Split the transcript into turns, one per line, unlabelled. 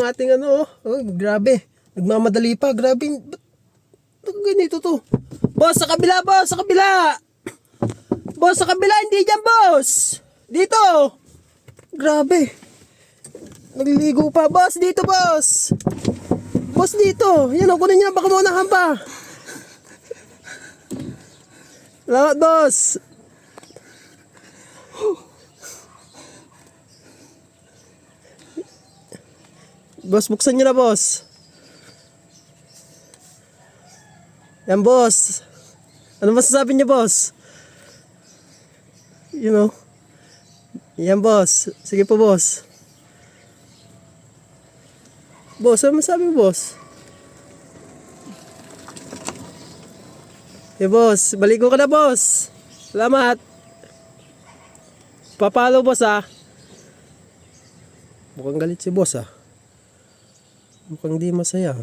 ating ano. Oh, grabe. Nagmamadali pa. Grabe. Ba't ganito to? Boss, sa kabila, boss. Sa kabila. Boss, sa kabila. Hindi dyan, boss. Dito. Grabe. Nagliligo pa. Boss, dito, boss. Boss, dito. Yan, kunin niyo. Baka maunahan pa. Salamat, boss. Boss, buksan niyo na, boss. Yan, boss. Ano masasabi niyo, boss? You know. Yan, boss. Sige po, boss. Boss, ano masasabi mo, boss? Okay, boss. Baligo ka na, boss. Salamat. Papalo, boss, ah. Mukhang galit si boss, ah. Mukhang di masaya.